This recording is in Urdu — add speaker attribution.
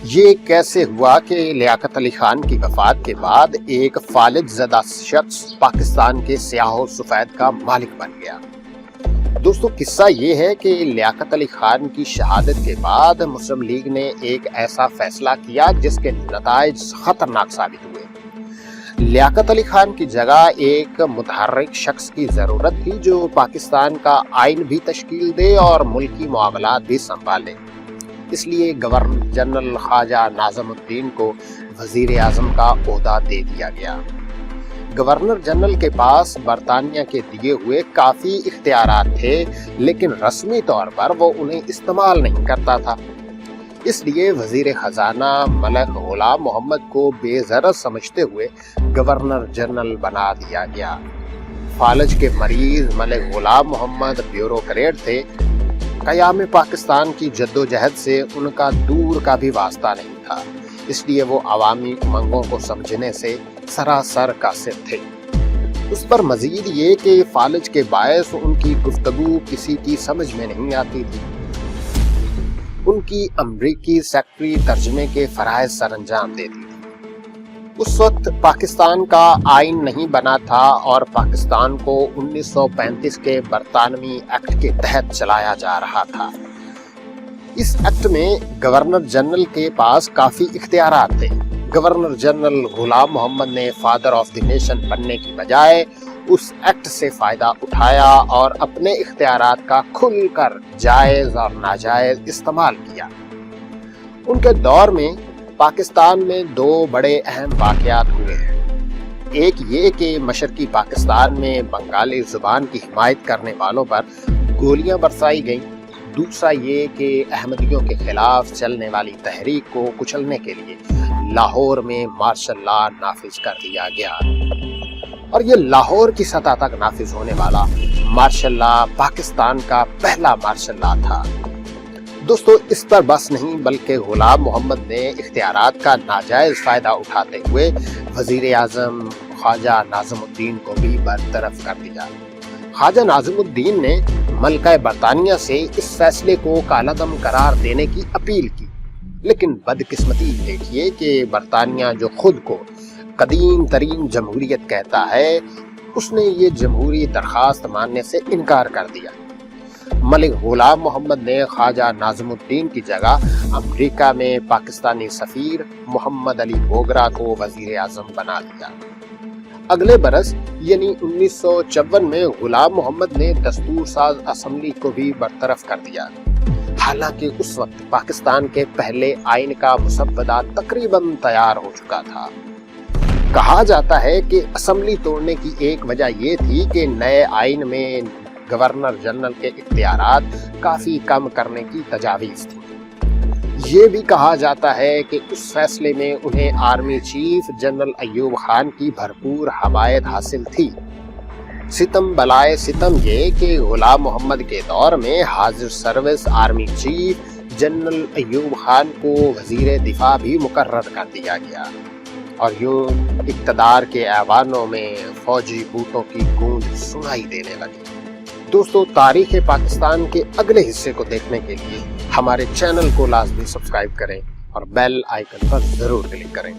Speaker 1: یہ کیسے ہوا کہ لیاقت علی خان کی وفات کے بعد ایک فالج زدہ شخص پاکستان کے سیاہ و سفید کا مالک بن گیا؟ دوستو، قصہ یہ ہے کہ لیاقت علی خان کی شہادت کے بعد مسلم لیگ نے ایک ایسا فیصلہ کیا جس کے نتائج خطرناک ثابت ہوئے۔ لیاقت علی خان کی جگہ ایک متحرک شخص کی ضرورت تھی جو پاکستان کا آئین بھی تشکیل دے اور ملکی معاملات بھی سنبھالے۔ اس لیے گورنر جنرل خواجہ ناظم الدین کو وزیر اعظم کا عہدہ دے دیا گیا۔ گورنر جنرل کے پاس برطانیہ کے دیے ہوئے کافی اختیارات تھے، لیکن رسمی طور پر وہ انہیں استعمال نہیں کرتا تھا۔ اس لیے وزیر خزانہ ملک غلام محمد کو بے ضرر سمجھتے ہوئے گورنر جنرل بنا دیا گیا۔ فالج کے مریض ملک غلام محمد بیوروکریٹ تھے۔ قیام پاکستان کی جدوجہد سے ان کا دور کا بھی واسطہ نہیں تھا، اس لیے وہ عوامی امنگوں کو سمجھنے سے سراسر قاصر تھے۔ اس پر مزید یہ کہ فالج کے باعث ان کی گفتگو کسی کی سمجھ میں نہیں آتی تھی۔ ان کی امریکی سیکرٹری ترجمے کے فرائض سر انجام دیتی تھی۔ اس وقت پاکستان کا آئین نہیں بنا تھا اور پاکستان کو 1935 کے برطانوی ایکٹ کے تحت چلایا جا رہا تھا۔ اس ایکٹ میں گورنر جنرل کے پاس کافی اختیارات تھے۔ گورنر جنرل غلام محمد نے فادر آف دی نیشن بننے کی بجائے اس ایکٹ سے فائدہ اٹھایا اور اپنے اختیارات کا کھل کر جائز اور ناجائز استعمال کیا۔ ان کے دور میں پاکستان میں دو بڑے اہم واقعات ہوئے ہیں۔ ایک یہ کہ مشرقی پاکستان میں بنگالی زبان کی حمایت کرنے والوں پر گولیاں برسائی گئیں۔ دوسرا یہ کہ احمدیوں کے خلاف چلنے والی تحریک کو کچلنے کے لیے لاہور میں مارشل لا نافذ کر دیا گیا، اور یہ لاہور کی سطح تک نافذ ہونے والا مارشل لا پاکستان کا پہلا مارشل لا تھا۔ دوستو، اس پر بس نہیں بلکہ غلام محمد نے اختیارات کا ناجائز فائدہ اٹھاتے ہوئے وزیر اعظم خواجہ ناظم الدین کو بھی برطرف کر دیا۔ خواجہ ناظم الدین نے ملکہ برطانیہ سے اس فیصلے کو کالعدم قرار دینے کی اپیل کی، لیکن بدقسمتی دیکھیے کہ برطانیہ جو خود کو قدیم ترین جمہوریت کہتا ہے، اس نے یہ جمہوری درخواست ماننے سے انکار کر دیا۔ ملک غلام محمد نے خواجہ ناظم الدین کی جگہ امریکہ میں پاکستانی سفیر محمد علی بوگرا کو وزیر اعظم بنا دیا۔ اگلے برس یعنی 1954 میں غلام محمد نے دستور ساز اسمبلی کو بھی برطرف کر دیا۔ حالانکہ اس وقت پاکستان کے پہلے آئین کا مسودہ تقریباً تیار ہو چکا تھا۔ کہا جاتا ہے کہ اسمبلی توڑنے کی ایک وجہ یہ تھی کہ نئے آئین میں گورنر جنرل کے اختیارات کافی کم کرنے کی تجاویز تھی۔ یہ بھی کہا جاتا ہے کہ اس فیصلے میں انہیں army chief general Ayub Khan کی بھرپور حمایت حاصل تھی۔ ستم بلائے ستم یہ کہ غلام محمد کے دور میں حاضر service army chief general Ayub Khan کو وزیر دفاع بھی مقرر کر دیا گیا، اور یوں اقتدار کے ایوانوں میں فوجی بوٹوں کی گونج سنائی دینے لگی۔ دوستو، تاریخ پاکستان کے اگلے حصے کو دیکھنے کے لیے ہمارے چینل کو لازمی سبسکرائب کریں اور بیل آئیکن پر ضرور کلک کریں۔